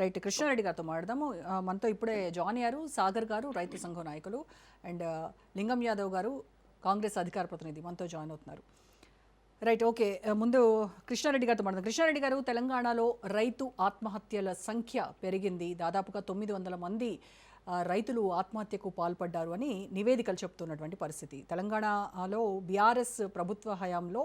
Right, Krishna Reddy గారితో మాట్లాడదాము. మనతో ఇప్పుడే జాయిన్ అయ్యారు సాగర్ గారు, రైతు సంఘం నాయకులు, అండ్ లింగం యాదవ్ గారు, కాంగ్రెస్ అధికార ప్రతినిధి మనతో జాయిన్ అవుతున్నారు. Right, okay. ముందు కృష్ణారెడ్డి గారితో మాట్లాడదాం. కృష్ణారెడ్డి గారు, తెలంగాణలో రైతు ఆత్మహత్యల సంఖ్య పెరిగింది. దాదాపుగా 900 మంది రైతులు ఆత్మహత్యకు పాల్పడ్డారు అని నివేదికలు చెప్తున్నటువంటి పరిస్థితి. తెలంగాణలో బీఆర్ఎస్ ప్రభుత్వ హయాంలో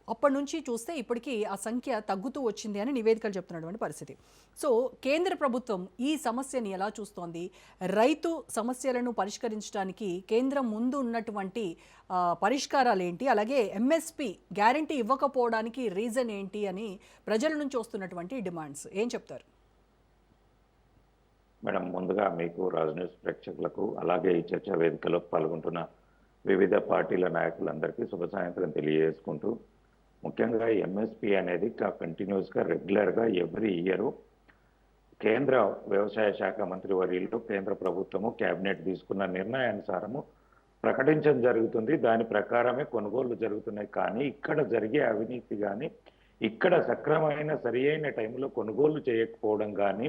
అప్పటి నుంచి చూస్తే ఇప్పటికీ ఆ సంఖ్య తగ్గుతూ వచ్చింది అని నివేదికలు చెప్తున్నటువంటి పరిస్థితి. సో కేంద్ర ప్రభుత్వం ఈ సమస్యని ఎలా చూస్తోంది? రైతు సమస్యలను పరిష్కరించడానికి కేంద్రం ముందు ఉన్నటువంటి పరిష్కారాలు ఏంటి? అలాగే ఎంఎస్పి గ్యారంటీ ఇవ్వకపోవడానికి రీజన్ ఏంటి అని ప్రజల నుంచి వస్తున్నటువంటి డిమాండ్స్ ఏం చెప్తారు? మేడం, ముందుగా మీకు రాజ్ న్యూస్ ప్రేక్షకులకు అలాగే ఈ చర్చా వేదికలో పాల్గొంటున్న వివిధ పార్టీల నాయకులందరికీ శుభ సాయంత్రం తెలియజేసుకుంటూ, ముఖ్యంగా ఎంఎస్పి అనేది కంటిన్యూస్గా రెగ్యులర్గా ఎవ్రీ ఇయర్ కేంద్ర వ్యవసాయ శాఖ మంత్రి వర్యులు కేంద్ర ప్రభుత్వము కేబినెట్ తీసుకున్న నిర్ణయానుసారము ప్రకటించడం జరుగుతుంది. దాని ప్రకారమే కొనుగోళ్లు జరుగుతున్నాయి. కానీ ఇక్కడ జరిగే అవినీతి కానీ, ఇక్కడ సక్రమైన సరి అయిన టైంలో కొనుగోలు చేయకపోవడం కానీ,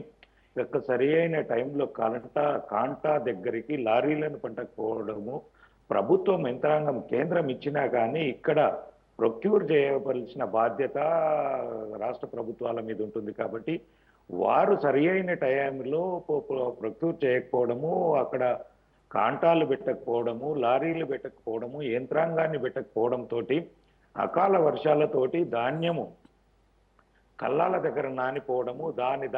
ఇక సరి అయిన టైంలో కాంటా దగ్గరికి లారీలను పట్టకపోవడము, ప్రభుత్వం యంత్రాంగం కేంద్రం ఇచ్చినా కానీ ఇక్కడ ప్రొక్యూర్ చేయవలసిన బాధ్యత రాష్ట్ర ప్రభుత్వాల మీద ఉంటుంది. కాబట్టి వారు సరి అయిన టైంలో ప్రొక్యూర్ చేయకపోవడము, అక్కడ కాంటాలు పెట్టకపోవడము, లారీలు పెట్టకపోవడము, యంత్రాంగాన్ని పెట్టకపోవడంతో అకాల వర్షాలతోటి ధాన్యము కల్లాల దగ్గర నానిపోవడము,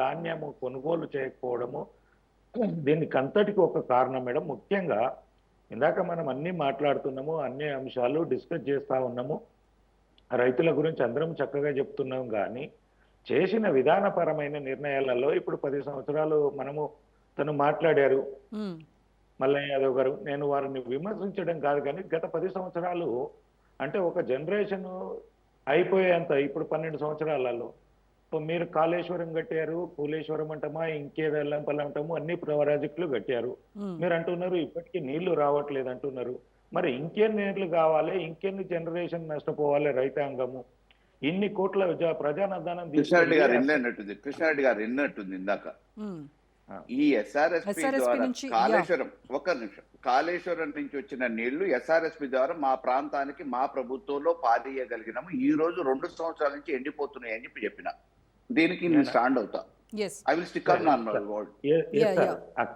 ధాన్యము కొనుగోలు చేయకపోవడము, దీనికి అంతటికి ఒక కారణం మేడం. ముఖ్యంగా ఇందాక మనం అన్ని మాట్లాడుతున్నాము, అన్ని అంశాలు డిస్కస్ చేస్తూ ఉన్నాము, రైతుల గురించి అందరం చక్కగా చెప్తున్నాం. కానీ చేసిన విధానపరమైన నిర్ణయాలలో ఇప్పుడు 10 సంవత్సరాలు తను మాట్లాడారు మల్లయ్య యాదవ్ గారు. నేను వారిని విమర్శించడం కాదు, కానీ గత 10 సంవత్సరాలు అంటే ఒక జనరేషన్ అయిపోయేంత, ఇప్పుడు 12 సంవత్సరాలలో మీరు కాళేశ్వరం కట్టారు, పూలేశ్వరం అంటామా, ఇంకేదెల్లంపల్లి అంటాము, అన్ని ప్రాజెక్టులు కట్టారు. మీరు అంటున్నారు ఇప్పటికీ నీళ్లు రావట్లేదు అంటున్నారు. మరి ఇంకెన్ని నీళ్లు కావాలి? ఇంకెన్ని జనరేషన్ నష్టపోవాలి రైతాంగము? ఇన్ని కోట్ల ప్రజానదానం కృష్ణారెడ్డి గారు ఎన్నట్టుంది ఇందాక ఈ ఎస్ఆర్ఎస్పి ద్వారా కాళేశ్వరం, ఒక్క నిమిషం, కాళేశ్వరం నుంచి వచ్చిన నీళ్లు ఎస్ఆర్ఎస్పి ద్వారా మా ప్రాంతానికి మా ప్రభుత్వంలో పాదేయగలిగినాము. ఈ రోజు 2 సంవత్సరాల నుంచి ఎండిపోతున్నాయి అని చెప్పిన దీనికి నేను స్టాండ్ అవుతా. I will stick on word.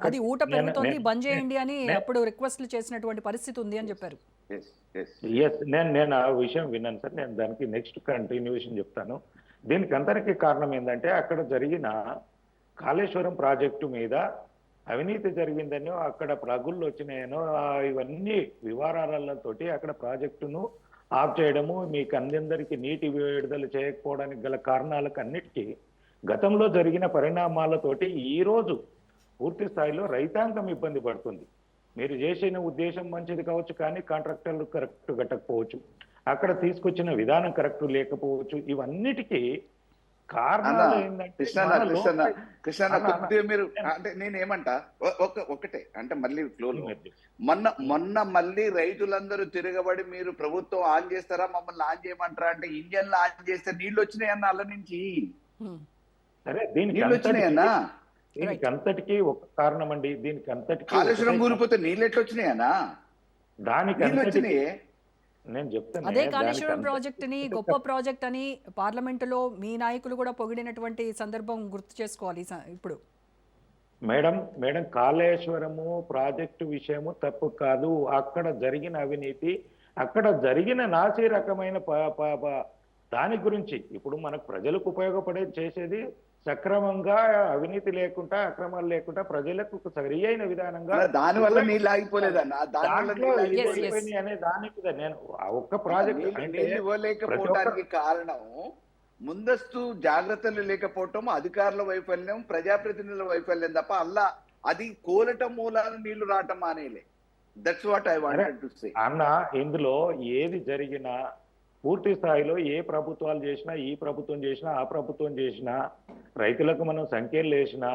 అది ఊట పెరుగుతోంది, బంద్ చేయండి అని అప్పుడు రిక్వెస్ట్లు చేసినటువంటి పరిస్థితి ఉంది అని చెప్పారు. నేను ఆ విషయం విన్నాను సార్. నేను దానికి నెక్స్ట్ కంటిన్యూషన్ చెప్తాను. దీనికి అందరికీ కారణం ఏంటంటే అక్కడ జరిగిన కాళేశ్వరం ప్రాజెక్టు మీద అవినీతి జరిగిందనో, అక్కడ ప్రగుళ్ళు వచ్చినాయనో, ఇవన్నీ వివరాలతోటి అక్కడ ప్రాజెక్టును ఆఫ్ చేయడము, మీకు అందరికీ నీటి విడుదల చేయకపోవడానికి గల కారణాలకు అన్నిటికీ గతంలో జరిగిన పరిణామాలతోటి ఈరోజు పూర్తి స్థాయిలో రైతాంగం ఇబ్బంది పడుతుంది. మీరు చేసిన ఉద్దేశం మంచిది కావచ్చు, కానీ కాంట్రాక్టర్లు కరెక్ట్ కట్టకపోవచ్చు, అక్కడ తీసుకొచ్చిన విధానం కరెక్ట్ లేకపోవచ్చు. ఇవన్నిటికీ కారణాలు ఏంటంటే కృష్ణ మీరు అంటే నేనేమంటా ఒకటే అంటే మళ్ళీ ఫ్లోలో మొన్న మళ్ళీ రైతులందరూ తిరగబడి మీరు ప్రభుత్వం ఆన్ చేస్తారా, మమ్మల్ని ఆన్ చేయమంటారా అంటే ఇంజన్లు ఆన్ చేస్తే నీళ్లు వచ్చినాయన్న అల్ల నుంచి. సరే, దీనికి అంతటికీ ఒక కారణం అండి. దీనికి అంతటికీ కాళేశ్వరం కూలిపోతే నీళ్ళు ఎట్లా వచ్చినాయనా? దానికి వచ్చినాయి నేను చెప్తాను. అదే కాళేశ్వరం ప్రాజెక్ట్ ని గొప్ప ప్రాజెక్ట్ అని పార్లమెంటులో మీ నాయకులు కూడా పొగిడినటువంటి సందర్భం గుర్తు చేసుకోవాలి ఇప్పుడు. మేడం కాళేశ్వరము ప్రాజెక్టు విషయము తప్పు కాదు. అక్కడ జరిగిన అవినీతి, అక్కడ జరిగిన నాసి రకమైన దాని గురించి ఇప్పుడు మనకు ప్రజలకు ఉపయోగపడే చేసేది సక్రమంగా, అవినీతి లేకుండా, అక్రమాలు లేకుండా ప్రజలకు సరి అయిన విధానంగా దానివల్ల నీళ్ళు ఆగిపోలేదన్న అనే దాని మీద నేను ఒక్క ప్రాజెక్ట్ ఇవ్వలేకపోవడానికి కారణం ముందస్తు జాగ్రత్తలు లేకపోవటం, అధికారుల వైఫల్యం, ప్రజాప్రతినిధుల వైఫల్యం తప్ప అల్లా అది కోలటం మూలాన నీళ్లు రావటం మానేలే. That's what I wanted to say. అన్న, ఇందులో ఏది జరిగినా పూర్తి స్థాయిలో ఏ ప్రభుత్వాలు చేసినా, ఈ ప్రభుత్వం చేసినా, ఆ ప్రభుత్వం చేసినా, రైతులకు మనం సంఖ్యలు వేసినా,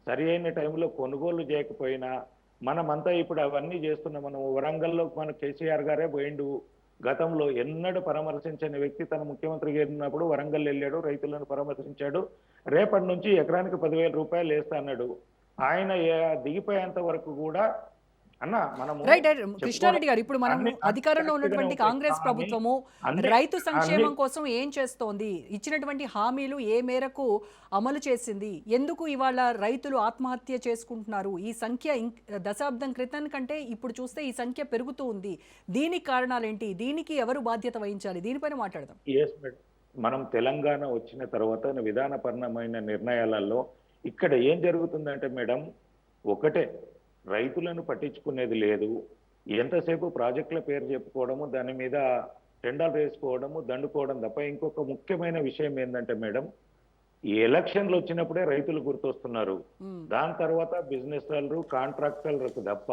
సరి అయిన టైంలో కొనుగోలు చేయకపోయినా, మనమంతా ఇప్పుడు అవన్నీ చేస్తున్నాం. మనం వరంగల్లో మన కేసీఆర్ గారే పోయిండు, గతంలో ఎన్నడూ పరామర్శించని వ్యక్తి తన ముఖ్యమంత్రిగా ఉన్నప్పుడు వరంగల్ వెళ్ళాడు, రైతులను పరామర్శించాడు. రేపటి నుంచి ఎకరానికి 10,000 రూపాయలు వేస్తా అన్నాడు. ఆయన దిగిపోయేంత వరకు కూడా అన్న మనము రైట్ కృష్ణారెడ్డి గారు, ఇప్పుడు మనం అధికారంలో ఉన్నటువంటి కాంగ్రెస్ ప్రభుత్వము రైతు సంక్షేమం కోసం ఏం చేస్తోంది, ఇచ్చినటువంటి హామీలు ఏ మేరకు అమలు చేసింది, ఎందుకు ఇవాళ రైతులు ఆత్మహత్య చేసుకుంటున్నారు, ఈ సంఖ్య దశాబ్దం క్రితం కంటే ఇప్పుడు చూస్తే ఈ సంఖ్య పెరుగుతూ ఉంది, దీనికి కారణాలేంటి, దీనికి ఎవరు బాధ్యత వహించాలి, దీనిపైన మాట్లాడదాం. మనం తెలంగాణ వచ్చిన తర్వాత విధానపరమైన నిర్ణయాలలో ఇక్కడ ఏం జరుగుతుందంటే మేడం, ఒకటే రైతులను పట్టించుకునేది లేదు. ఎంతసేపు ప్రాజెక్టుల పేరు చెప్పుకోవడము, దాని మీద టెండర్లు వేసుకోవడము, దండుకోవడం తప్ప ఇంకొక ముఖ్యమైన విషయం ఏంటంటే మేడం, ఈ ఎలక్షన్లు వచ్చినప్పుడే రైతులు గుర్తొస్తున్నారు. దాని తర్వాత బిజినెస్ వాళ్ళు, కాంట్రాక్టర్లకు తప్ప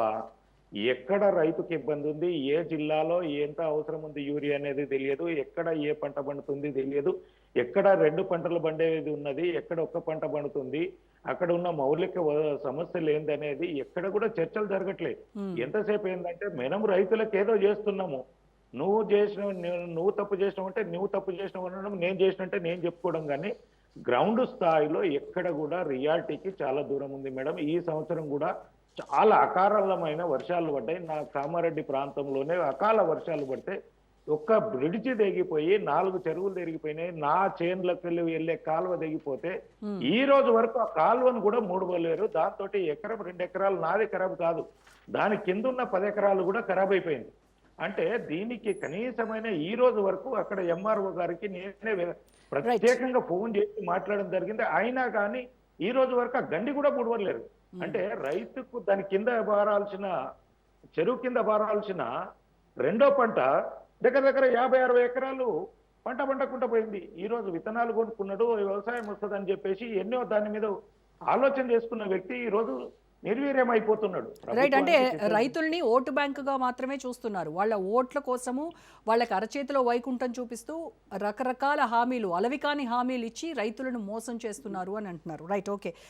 ఎక్కడ రైతుకి ఇబ్బంది ఉంది, ఏ జిల్లాలో ఎంత అవసరం ఉంది యూరియా అనేది తెలియదు, ఎక్కడ ఏ పంట పండుతుంది తెలియదు, ఎక్కడ 2 పంటలు పండేది ఉన్నది, ఎక్కడ ఒక్క పంట పండుతుంది, అక్కడ ఉన్న మౌలిక సమస్యలు ఏందనేది ఎక్కడ కూడా చర్చలు జరగట్లేదు. ఎంతసేపు ఏంటంటే మనం రైతులకు ఏదో చేస్తున్నాము, నువ్వు తప్పు చేసినావు అంటే నువ్వు తప్పు చేసినావు అనడం, నేను చేసినంటే నేను చెప్పుకోవడం, కానీ గ్రౌండ్ స్థాయిలో ఎక్కడ కూడా రియాలిటీకి చాలా దూరం ఉంది మేడం. ఈ సంవత్సరం కూడా చాలా అకారణమైన వర్షాలు పడ్డాయి. నా కామారెడ్డి ప్రాంతంలోనే అకాల వర్షాలు పడితే ఒక్క బ్రిడ్జి తెగిపోయి 4 చెరువులు తెగిపోయినాయి. నా చేన్లకు వెళ్ళే కాలువ తెగిపోతే ఈ రోజు వరకు ఆ కాలువను కూడా మూడవలేరు. దాంతో ఎకరం 2 ఎకరాలు నాది ఖరాబ్ కాదు, దాని కింద ఉన్న 10 ఎకరాలు కూడా ఖరాబ్ అయిపోయింది. అంటే దీనికి కనీసమైన ఈ రోజు వరకు అక్కడ ఎంఆర్ఓ గారికి నేనే ప్రత్యేకంగా ఫోన్ చేసి మాట్లాడడం జరిగింది. అయినా కానీ ఈ రోజు వరకు ఆ గండి కూడా మూడవలేరు. అంటే రైతుకు దాని కింద బారాల్సిన, చెరువు కింద బారాల్సిన రెండో పంట దగ్గర 50-60 ఎకరాలు పంట పండకుండా పోయింది. ఈ రోజు విత్తనాలు కొనుక్కున్నాడు, వ్యవసాయం వస్తుందని చెప్పేసి ఎన్నో దాని మీద ఆలోచన చేసుకున్న వ్యక్తి ఈ రోజు నిర్వీర్యం అయిపోతున్నాడు. రైట్, అంటే రైతుల్ని ఓటు బ్యాంకుగా మాత్రమే చూస్తున్నారు. వాళ్ళ ఓట్ల కోసము వాళ్ళకి అరచేతిలో వైకుంఠం చూపిస్తూ రకరకాల హామీలు, అలవికాని హామీలు ఇచ్చి రైతులను మోసం చేస్తున్నారు అని అంటున్నారు. Right, okay.